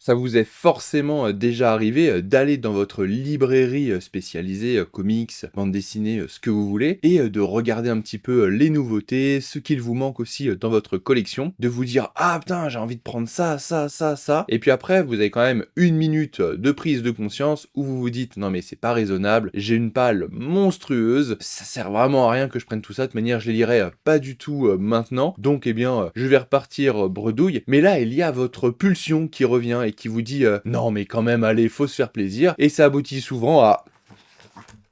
Ça vous est forcément déjà arrivé d'aller dans votre librairie spécialisée comics, bande dessinée, ce que vous voulez, et de regarder un petit peu les nouveautés, ce qu'il vous manque aussi dans votre collection, de vous dire: «Ah putain, j'ai envie de prendre ça, ça, ça, ça», et puis après vous avez quand même une minute de prise de conscience où vous vous dites: «Non mais c'est pas raisonnable, j'ai une palle monstrueuse, ça sert vraiment à rien que je prenne tout ça, de toute manière je les lirai pas du tout maintenant, donc eh bien je vais repartir bredouille». Mais là il y a votre pulsion qui revient et qui vous dit non mais quand même allez, faut se faire plaisir, et ça aboutit souvent à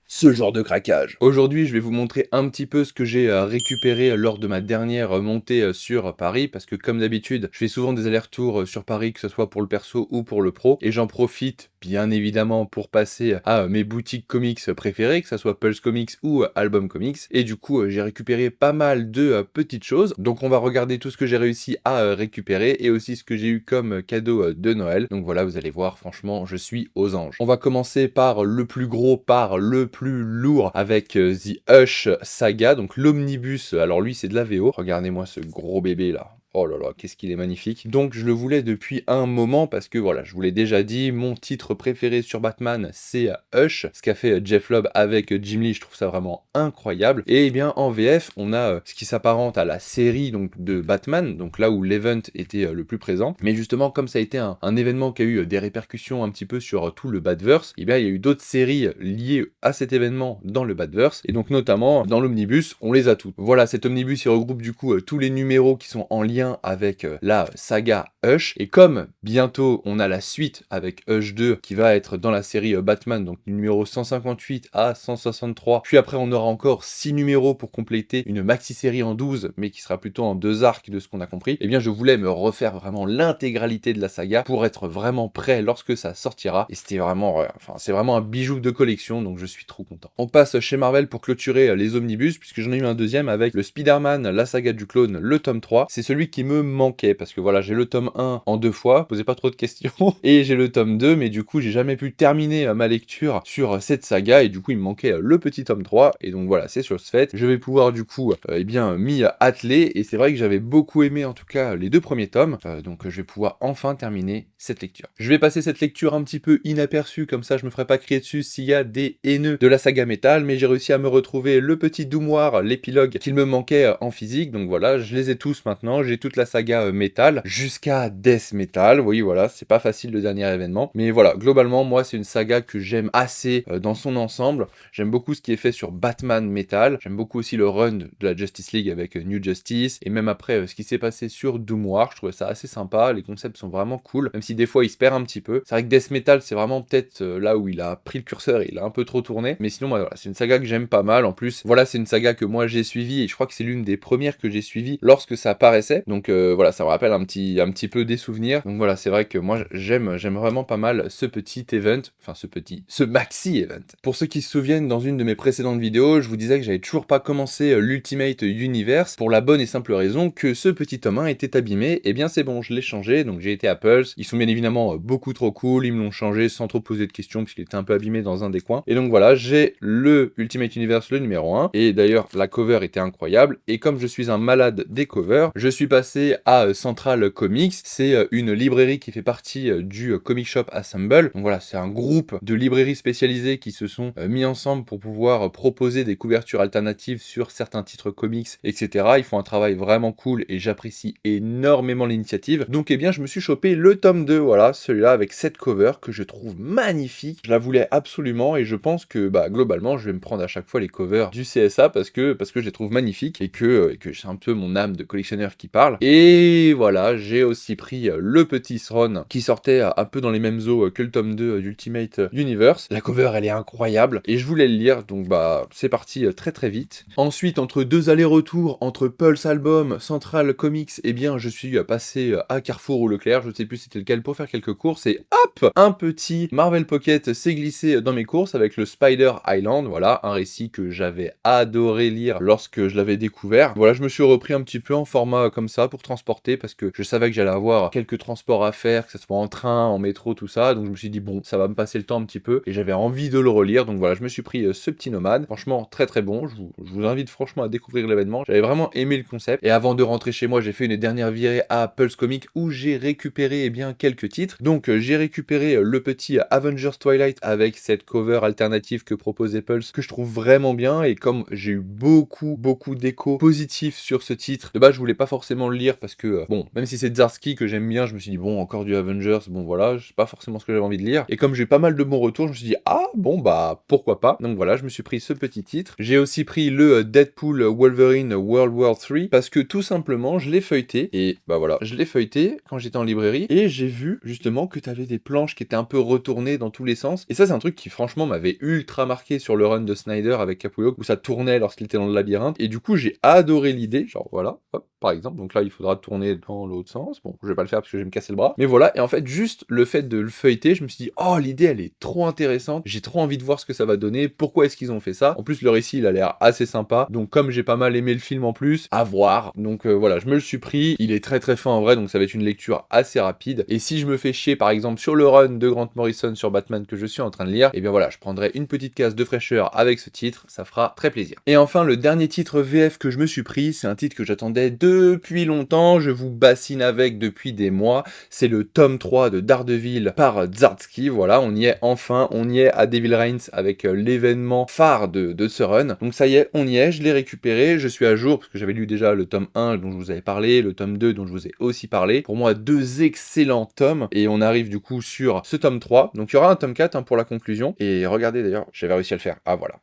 ce genre de craquage. Aujourd'hui, je vais vous montrer un petit peu ce que j'ai récupéré lors de ma dernière montée sur Paris, parce que comme d'habitude, je fais souvent des allers-retours sur Paris, que ce soit pour le perso ou pour le pro, et j'en profite bien évidemment pour passer à mes boutiques comics préférées, que ce soit Pulse Comics ou Album Comics, et du coup j'ai récupéré pas mal de petites choses, donc on va regarder tout ce que j'ai réussi à récupérer, et aussi ce que j'ai eu comme cadeau de Noël. Donc voilà, vous allez voir, franchement, je suis aux anges. On va commencer par le plus gros, par le plus lourd, avec The Hush Saga, donc l'omnibus. Alors lui, c'est de la VO. Regardez-moi ce gros bébé là. Oh là là, qu'est-ce qu'il est magnifique. Donc je le voulais depuis un moment parce que voilà, je vous l'ai déjà dit, mon titre préféré sur Batman, c'est Hush. Ce qu'a fait Jeff Lobb avec Jim Lee, je trouve ça vraiment incroyable. Et bien en VF, on a ce qui s'apparente à la série donc de Batman, donc là où l'event était le plus présent. Mais justement, comme ça a été un événement qui a eu des répercussions un petit peu sur tout le Batverse, et bien il y a eu d'autres séries liées à cet événement dans le Batverse. Et donc notamment dans l'omnibus, on les a toutes. Voilà, cet omnibus il regroupe du coup tous les numéros qui sont en lien avec la saga Hush, et comme bientôt on a la suite avec Hush 2 qui va être dans la série Batman, donc numéro 158 à 163, puis après on aura encore 6 numéros pour compléter une maxi-série en 12, mais qui sera plutôt en 2 arcs de ce qu'on a compris, et bien je voulais me refaire vraiment l'intégralité de la saga pour être vraiment prêt lorsque ça sortira, et c'était vraiment, enfin c'est vraiment un bijou de collection, donc je suis trop content. On passe chez Marvel pour clôturer les omnibus, puisque j'en ai eu un deuxième avec le Spider-Man, la saga du clone, le tome 3, c'est celui qui me manquait, parce que voilà, j'ai le tome 1 en 2 fois, posez pas trop de questions, et j'ai le tome 2, mais du coup j'ai jamais pu terminer ma lecture sur cette saga, et du coup il me manquait le petit tome 3, et donc voilà, c'est sur ce fait, je vais pouvoir du coup, eh bien, m'y atteler, et c'est vrai que j'avais beaucoup aimé en tout cas les 2 premiers tomes, donc je vais pouvoir enfin terminer cette lecture. Je vais passer cette lecture un petit peu inaperçue, comme ça je me ferai pas crier dessus s'il y a des haineux de la saga Metal, mais j'ai réussi à me retrouver le petit Doomoir, l'épilogue qu'il me manquait en physique, donc voilà, je les ai tous maintenant, j'ai toute la saga Metal, jusqu'à Death Metal, oui voilà, c'est pas facile le dernier événement, mais voilà, globalement, moi c'est une saga que j'aime assez dans son ensemble, j'aime beaucoup ce qui est fait sur Batman Metal, j'aime beaucoup aussi le run de la Justice League avec New Justice, et même après ce qui s'est passé sur Doomoir, je trouvais ça assez sympa, les concepts sont vraiment cool, même si des fois il se perd un petit peu, c'est vrai que Death Metal c'est vraiment peut-être là où il a pris le curseur et il a un peu trop tourné, mais sinon voilà, c'est une saga que j'aime pas mal, en plus, voilà, c'est une saga que moi j'ai suivie, et je crois que c'est l'une des premières que j'ai suivies lorsque ça apparaissait, donc voilà, ça me rappelle un petit peu des souvenirs, donc voilà, c'est vrai que moi j'aime vraiment pas mal ce petit event, enfin ce maxi event. Pour ceux qui se souviennent, dans une de mes précédentes vidéos, je vous disais que j'avais toujours pas commencé l'Ultimate Universe, pour la bonne et simple raison que ce petit tome 1 était abîmé, et bien c'est bon, je l'ai changé, donc j'ai été à Pulse, ils sont bien évidemment beaucoup trop cool, ils me l'ont changé sans trop poser de questions, puisqu'il était un peu abîmé dans un des coins, et donc voilà, j'ai le Ultimate Universe, le numéro 1, et d'ailleurs la cover était incroyable, et comme je suis un malade des covers, je suis passé à Central Comics, c'est une librairie qui fait partie du Comic Shop Assemble, donc voilà, c'est un groupe de librairies spécialisées qui se sont mis ensemble pour pouvoir proposer des couvertures alternatives sur certains titres comics, etc. Ils font un travail vraiment cool, et j'apprécie énormément l'initiative, donc eh bien je me suis chopé le tome 2, voilà, celui-là avec cette cover que je trouve magnifique, je la voulais absolument, et je pense que bah globalement je vais me prendre à chaque fois les covers du CSA parce que je les trouve magnifiques, et que c'est un peu mon âme de collectionneur qui parle. Et voilà, j'ai aussi pris le petit Throne qui sortait un peu dans les mêmes eaux que le tome 2 d'Ultimate Universe. La cover elle est incroyable, et je voulais le lire, donc bah c'est parti très très vite. Ensuite, entre 2 allers-retours entre Pulse Album, Central Comics, et bien je suis passé à Carrefour ou Leclerc, je sais plus c'était lequel, pour faire quelques courses, et hop, un petit Marvel Pocket s'est glissé dans mes courses avec le Spider Island, voilà, un récit que j'avais adoré lire lorsque je l'avais découvert. Voilà, je me suis repris un petit peu en format comme ça pour transporter parce que je savais que j'allais avoir quelques transports à faire, que ce soit en train, en métro, tout ça. Donc je me suis dit bon, ça va me passer le temps un petit peu et j'avais envie de le relire. Donc voilà, je me suis pris ce petit Nomade. Franchement, très très bon. Je vous invite franchement à découvrir l'événement. J'avais vraiment aimé le concept. Et avant de rentrer chez moi, j'ai fait une dernière virée à Pulse Comics où j'ai récupéré bien quelques titres. Donc j'ai récupéré le petit Avengers Twilight avec cette cover alternative que proposait Pulse que je trouve vraiment bien. Et comme j'ai eu beaucoup d'échos positifs sur ce titre, de base je voulais pas forcément le lire parce que bon, même si c'est Zdarsky que j'aime bien, je me suis dit bon, encore du Avengers, bon voilà, c'est pas forcément ce que j'avais envie de lire. Et comme j'ai eu pas mal de bons retours, je me suis dit ah bon bah pourquoi pas. Donc voilà, je me suis pris ce petit titre. J'ai aussi pris le Deadpool Wolverine World War 3 parce que tout simplement je l'ai feuilleté et bah voilà, je l'ai feuilleté quand j'étais en librairie et j'ai vu justement que t'avais des planches qui étaient un peu retournées dans tous les sens. Et ça c'est un truc qui franchement m'avait ultra marqué sur le run de Snyder avec Capullo où ça tournait lorsqu'il était dans le labyrinthe. Et du coup j'ai adoré l'idée, genre voilà, hop, par exemple. Donc là il faudra tourner dans l'autre sens. Bon, je vais pas le faire parce que je vais me casser le bras. Mais voilà, et en fait juste le fait de le feuilleter, je me suis dit oh l'idée elle est trop intéressante, j'ai trop envie de voir ce que ça va donner, pourquoi est-ce qu'ils ont fait ça. En plus le récit il a l'air assez sympa, donc comme j'ai pas mal aimé le film en plus, à voir. Donc voilà, je me le suis pris, il est très très fin en vrai, donc ça va être une lecture assez rapide. Et si je me fais chier par exemple sur le run de Grant Morrison sur Batman que je suis en train de lire, et bien voilà, je prendrai une petite case de fraîcheur avec ce titre, ça fera très plaisir. Et enfin le dernier titre VF que je me suis pris, c'est un titre que j'attendais depuis longtemps, je vous bassine avec depuis des mois, c'est le tome 3 de Daredevil par Zdarsky. Voilà, on y est enfin, on y est à Devil Reigns avec l'événement phare de ce run. Donc ça y est, on y est, je l'ai récupéré, je suis à jour parce que j'avais lu déjà le tome 1 dont je vous avais parlé, le tome 2 dont je vous ai aussi parlé. Pour moi, 2 excellents tomes et on arrive du coup sur ce tome 3. Donc il y aura un tome 4 pour la conclusion. Et regardez d'ailleurs, j'avais réussi à le faire. Ah voilà.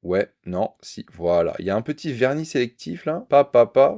Ouais, non, si, voilà. Il y a un petit vernis sélectif là,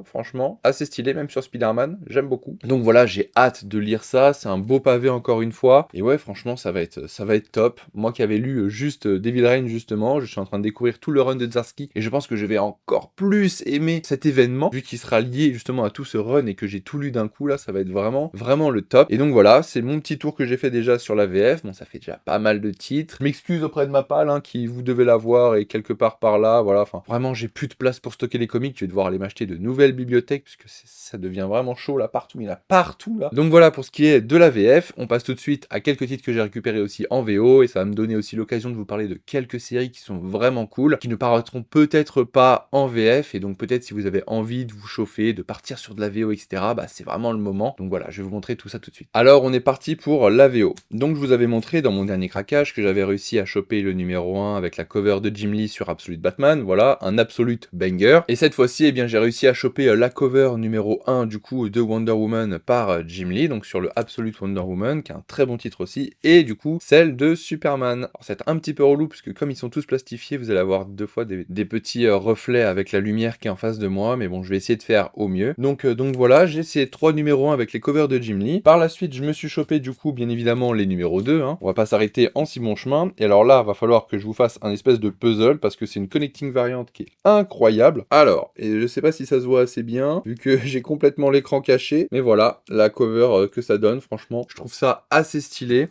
franchement, assez stylé, même sur Spider-Man, j'aime beaucoup. Donc voilà, j'ai hâte de lire ça, c'est un beau pavé encore une fois. Et ouais, franchement, ça va être top. Moi qui avais lu juste Devil Reign justement, je suis en train de découvrir tout le run de Zdarsky et je pense que je vais encore plus aimer cet événement, vu qu'il sera lié justement à tout ce run et que j'ai tout lu d'un coup là, ça va être vraiment le top. Et donc voilà, c'est mon petit tour que j'ai fait déjà sur la VF, bon ça fait déjà pas mal de titres. Je m'excuse auprès de ma palle, hein, qui vous devez la voir et quelque part par là, voilà, enfin vraiment j'ai plus de place pour stocker les comics, je vais devoir aller m'acheter de nouvelles bibliothèques puisque ça devient vraiment chaud là partout, il y en a partout là. Donc voilà pour ce qui est de la VF, on passe tout de suite à quelques titres que j'ai récupérés aussi en VO et ça va me donner aussi l'occasion de vous parler de quelques séries qui sont vraiment cool, qui ne paraîtront peut-être pas en VF et donc peut-être si vous avez envie de vous chauffer, de partir sur de la VO etc, bah c'est vraiment le moment. Donc voilà, je vais vous montrer tout ça tout de suite. Alors on est parti pour la VO. Donc je vous avais montré dans mon dernier craquage que j'avais réussi à choper le numéro 1 avec la cover de Jim Lee sur Absolute Batman, voilà, un absolute banger. Et cette fois-ci, eh bien, j'ai réussi à choper la cover numéro 1 du coup de Wonder Woman par Jim Lee, donc sur le Absolute Wonder Woman, qui est un très bon titre aussi, et du coup, celle de Superman. Alors c'est un petit peu relou, parce que comme ils sont tous plastifiés, vous allez avoir deux fois des petits reflets avec la lumière qui est en face de moi, mais bon, je vais essayer de faire au mieux. Donc voilà, j'ai ces 3 numéros 1 avec les covers de Jim Lee. Par la suite, je me suis chopé du coup, bien évidemment, les numéros 2, hein. On va pas s'arrêter en si bon chemin, et alors là, va falloir que je vous fasse un espèce de puzzle, parce que c'est une connecting variante qui est incroyable. Alors, et je sais pas si ça se voit assez bien, vu que j'ai complètement l'écran caché, mais voilà, la cover que ça donne, franchement, je trouve ça assez stylé.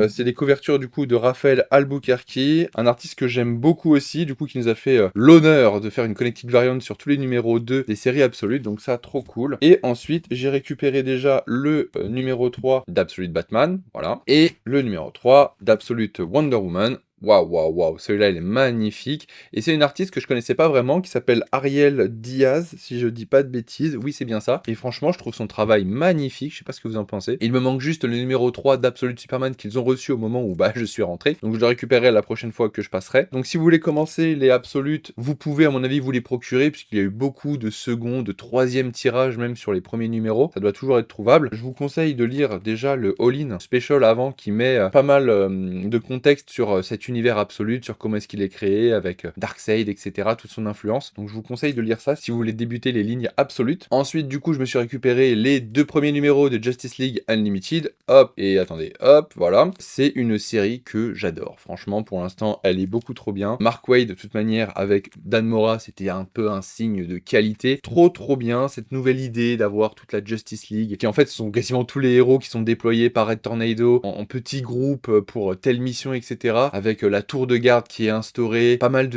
C'est des couvertures du coup de Raphaël Albuquerque, un artiste que j'aime beaucoup aussi, du coup qui nous a fait l'honneur de faire une connected variant sur tous les numéros 2 des séries absolutes, donc ça trop cool. Et ensuite j'ai récupéré déjà le numéro 3 d'Absolute Batman, voilà, et le numéro 3 d'Absolute Wonder Woman. Waouh, celui-là il est magnifique. Et c'est une artiste que je connaissais pas vraiment, qui s'appelle Ariel Diaz, si je dis pas de bêtises. Oui, c'est bien ça. Et franchement, je trouve son travail magnifique, je sais pas ce que vous en pensez. Il me manque juste le numéro 3 d'Absolute Superman qu'ils ont reçu au moment où je suis rentré. Donc je le récupérerai la prochaine fois que je passerai. Donc si vous voulez commencer les Absolutes, vous pouvez à mon avis vous les procurer, puisqu'il y a eu beaucoup de second, de troisième tirage même sur les premiers numéros. Ça doit toujours être trouvable. Je vous conseille de lire déjà le All-In Special avant, qui met pas mal de contexte sur cet univers absolu, sur comment est-ce qu'il est créé avec Darkseid, etc., toute son influence. Donc je vous conseille de lire ça si vous voulez débuter les lignes absolutes. Ensuite, du coup, je me suis récupéré les 2 premiers numéros de Justice League Unlimited. Hop, et attendez, hop, voilà. C'est une série que j'adore. Franchement, pour l'instant, elle est beaucoup trop bien. Mark Waid, de toute manière, avec Dan Mora, c'était un peu un signe de qualité. Trop bien, cette nouvelle idée d'avoir toute la Justice League, qui en fait, ce sont quasiment tous les héros qui sont déployés par Red Tornado en petits groupes pour telle mission, etc., avec la tour de garde qui est instaurée, pas mal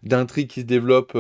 d'intrigues qui se développent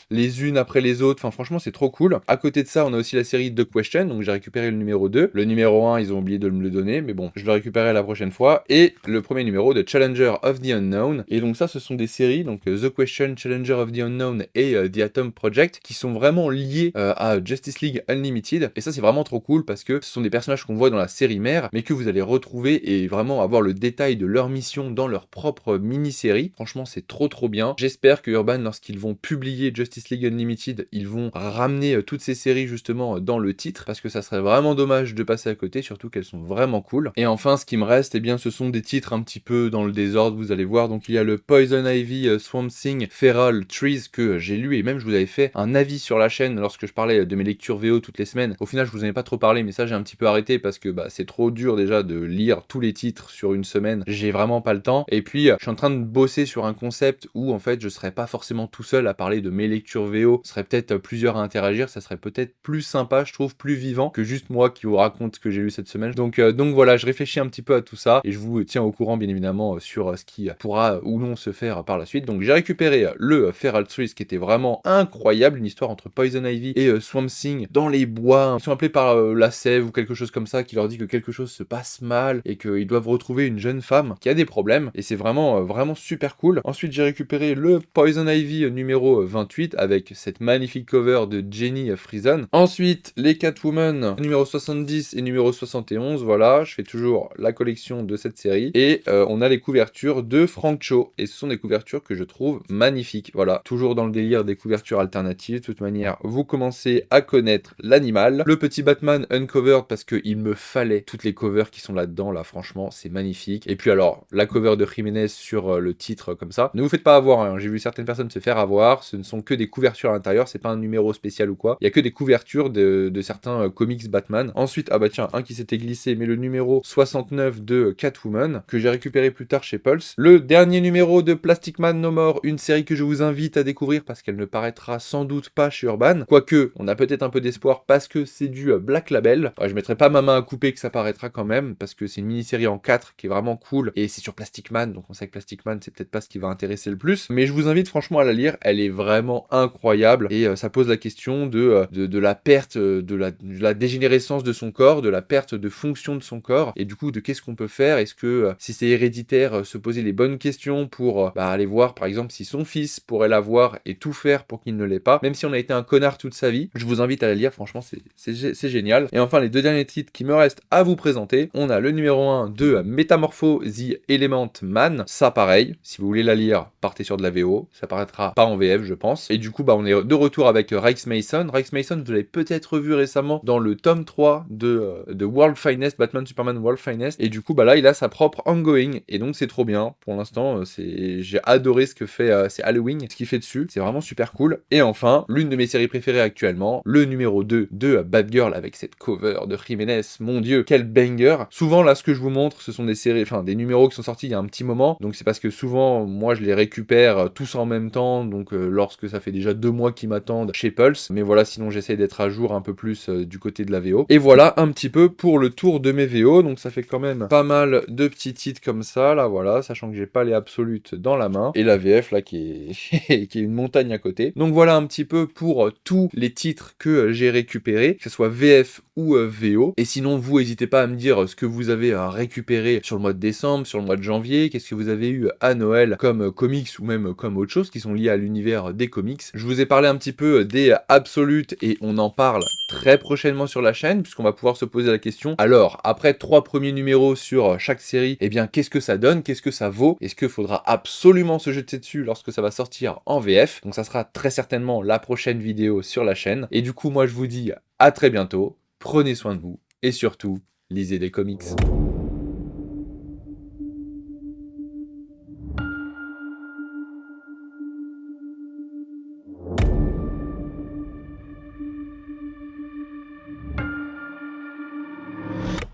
les unes après les autres. Enfin, franchement, c'est trop cool. À côté de ça, on a aussi la série The Question, donc j'ai récupéré le numéro 2. Le numéro 1, ils ont oublié de me le donner, mais bon, je le récupérerai la prochaine fois. Et le premier numéro de Challenger of the Unknown. Et donc ça, ce sont des séries, donc The Question, Challenger of the Unknown et The Atom Project, qui sont vraiment liés à Justice League Unlimited. Et ça, c'est vraiment trop cool parce que ce sont des personnages qu'on voit dans la série mère, mais que vous allez retrouver et vraiment avoir le détail de leur mission dans leur propre mini-série. Franchement, c'est trop bien. J'espère que Urban, lorsqu'ils vont publier Justice League Unlimited, ils vont ramener toutes ces séries justement dans le titre, parce que ça serait vraiment dommage de passer à côté, surtout qu'elles sont vraiment cool. Et enfin, ce qui me reste, eh bien, ce sont des titres un petit peu dans le désordre, vous allez voir. Donc il y a le Poison Ivy, Swamp Thing, Feral, Trees, que j'ai lu, et même je vous avais fait un avis sur la chaîne lorsque je parlais de mes lectures VO toutes les semaines. Au final, je vous en ai pas trop parlé, mais ça j'ai un petit peu arrêté parce que c'est trop dur déjà de lire tous les titres sur une semaine. J'ai vraiment pas le temps. Et puis, je suis en train de bosser sur un concept où en fait, je serais pas forcément tout seul à parler de mes lectures VO. Ce serait peut-être plusieurs à interagir. Ça serait peut-être plus sympa, je trouve, plus vivant que juste moi qui vous raconte ce que j'ai lu cette semaine. Donc voilà, je réfléchis un petit peu à tout ça et je vous tiens au courant, bien évidemment, sur ce qui pourra ou non se faire par la suite. Donc j'ai récupéré le Feral Trees qui était vraiment incroyable, une histoire entre Poison Ivy et Swamp Thing dans les bois. Ils sont appelés par la sève ou quelque chose comme ça qui leur dit que quelque chose se passe mal et qu'ils doivent retrouver une jeune femme qui a des problèmes, et c'est vraiment super cool. Ensuite, j'ai récupéré le Poison Ivy numéro 28 avec cette magnifique cover de Jenny Frison. Ensuite, les Catwoman numéro 70 et numéro 71, voilà, je fais toujours la collection de cette série, et on a les couvertures de Frank Cho, et ce sont des couvertures que je trouve magnifiques, voilà, toujours dans le délire des couvertures alternatives. De toute manière, vous commencez à connaître l'animal. Le petit Batman Uncovered, parce qu'il me fallait toutes les covers qui sont là-dedans, là, franchement, c'est magnifique. Et puis alors, la cover de Jiménez sur le titre comme ça. Ne vous faites pas avoir, hein. J'ai vu certaines personnes se faire avoir, ce ne sont que des couvertures à l'intérieur, c'est pas un numéro spécial ou quoi. Il y a que des couvertures de certains comics Batman. Ensuite, ah bah tiens, un qui s'était glissé, mais le numéro 69 de Catwoman, que j'ai récupéré plus tard chez Pulse. Le dernier numéro de Plastic Man No More, une série que je vous invite à découvrir parce qu'elle ne paraîtra sans doute pas chez Urban. Quoique, on a peut-être un peu d'espoir parce que c'est du Black Label. Je mettrai pas ma main à couper que ça paraîtra quand même, parce que c'est une mini-série en 4 qui est vraiment cool, et c'est sur Plastic Man, donc on sait que Plastic Man c'est peut-être pas ce qui va intéresser le plus, mais je vous invite franchement à la lire, elle est vraiment incroyable, et ça pose la question de la perte, de la dégénérescence de son corps, de la perte de fonction de son corps, et du coup de qu'est-ce qu'on peut faire, est-ce que si c'est héréditaire, se poser les bonnes questions pour aller voir par exemple si son fils pourrait l'avoir et tout faire pour qu'il ne l'ait pas, même si on a été un connard toute sa vie. Je vous invite à la lire, franchement c'est génial. Et enfin les deux derniers titres qui me restent à vous présenter, on a le numéro 1 de Metamorpho The Element Man, ça pareil, si vous voulez la lire, partez sur de la VO, ça paraîtra pas en VF je pense. Et du coup on est de retour avec Rex Mason. Rex Mason, vous l'avez peut-être vu récemment dans le tome 3 de World Finest, Batman Superman World Finest, et du coup là il a sa propre ongoing, et donc c'est trop bien. Pour l'instant j'ai adoré ce que fait c'est Halloween, ce qu'il fait dessus, c'est vraiment super cool. Et enfin, l'une de mes séries préférées actuellement, le numéro 2 de Batgirl avec cette cover de Jiménez, mon dieu, quel banger. Souvent là ce que je vous montre ce sont des séries, enfin des numéros qui sont sortis il y a un petit moment, donc c'est parce que souvent moi je les récupère tous en même temps, donc lorsque ça fait déjà 2 mois qu'ils m'attendent chez Pulse, mais voilà, sinon j'essaie d'être à jour un peu plus du côté de la VO. Et voilà un petit peu pour le tour de mes VO, donc ça fait quand même pas mal de petits titres comme ça, là voilà, sachant que j'ai pas les absolutes dans la main, et la VF là qui est, qui est une montagne à côté. Donc voilà un petit peu pour tous les titres que j'ai récupérés, que ce soit VF ou VO, et sinon vous n'hésitez pas à me dire ce que vous avez récupéré sur le mois de décembre, sur le mois de janvier, qu'est-ce que vous avez eu à Noël comme comics ou même comme autre chose qui sont liés à l'univers des comics. Je vous ai parlé un petit peu des absolutes et on en parle très prochainement sur la chaîne puisqu'on va pouvoir se poser la question, alors après 3 premiers numéros sur chaque série, eh bien qu'est-ce que ça donne, qu'est-ce que ça vaut, est-ce qu'il faudra absolument se jeter dessus lorsque ça va sortir en VF, donc ça sera très certainement la prochaine vidéo sur la chaîne, et du coup moi je vous dis à très bientôt, prenez soin de vous, et surtout, lisez des comics.